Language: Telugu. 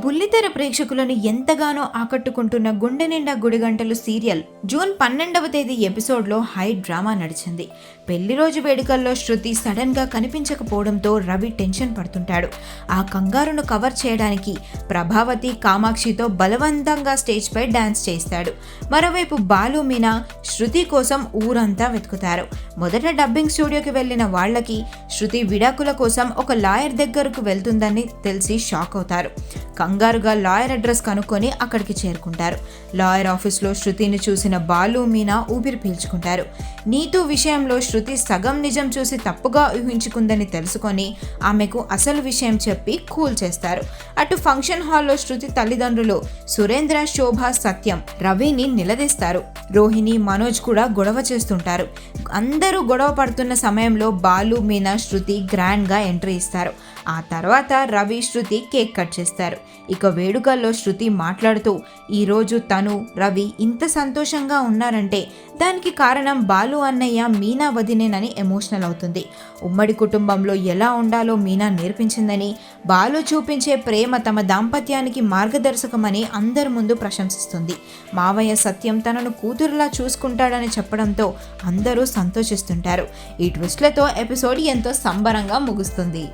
బుల్లితెర ప్రేక్షకులను ఎంతగానో ఆకట్టుకుంటున్న గుండె నిండా గుడిగంటలు సీరియల్ జూన్ 12వ తేదీ ఎపిసోడ్లో హై డ్రామా నడిచింది. పెళ్లి రోజు వేడుకల్లో శృతి సడన్ గా కనిపించకపోవడంతో రవి టెన్షన్ పడుతుంటాడు. ఆ కంగారును కవర్ చేయడానికి ప్రభావతి కామాక్షితో బలవంతంగా స్టేజ్ పై డాన్స్ చేస్తాడు. మరోవైపు బాలు మీనా శృతి కోసం ఊరంతా వెతుకుతారు. మొదట డబ్బింగ్ స్టూడియోకి వెళ్లిన వాళ్లకి శృతి విడాకుల కోసం ఒక లాయర్ దగ్గరకు వెళ్తుందని తెలిసి షాక్ అవుతారు. కంగారుగా లాయర్ అడ్రస్ కనుక్కొని అక్కడికి చేరుకుంటారు. లాయర్ ఆఫీస్లో శృతిని చూసిన బాలు మీనా ఊపిరి పీల్చుకుంటారు. నీతూ విషయంలో శృతి సగం నిజం చూసి తప్పుగా ఊహించుకుందని తెలుసుకొని ఆమెకు అసలు విషయం చెప్పి కూల్ చేస్తారు. అటు ఫంక్షన్ హాల్లో శృతి తల్లిదండ్రులు సురేంద్ర, శోభ, సత్యం రవిని నిలదీస్తారు. రోహిణి, మనోజ్ కూడా గొడవ చేస్తుంటారు. అందరూ గొడవ పడుతున్న సమయంలో బాలు, మీనా, శృతి గ్రాండ్ గా ఎంట్రీ ఇస్తారు. ఆ తర్వాత రవి, శృతి కేక్ కట్ చేస్తారు. ఇక వేడుకల్లో శృతి మాట్లాడుతూ ఈరోజు తను, రవి ఇంత సంతోషంగా ఉన్నారంటే దానికి కారణం బాలు అన్నయ్య, మీనా వదినేనని ఎమోషనల్ అవుతుంది. ఉమ్మడి కుటుంబంలో ఎలా ఉండాలో మీనా నేర్పించిందని, బాలు చూపించే ప్రేమ తమ దాంపత్యానికి మార్గదర్శకమని అందరి ముందు ప్రశంసిస్తుంది. మావయ్య సత్యం తనను కూతురులా చూసుకుంటాడని చెప్పడంతో అందరూ సంతోషిస్తుంటారు. ఈ ట్విస్ట్లతో ఎపిసోడ్ ఎంతో సంబరంగా ముగుస్తుంది.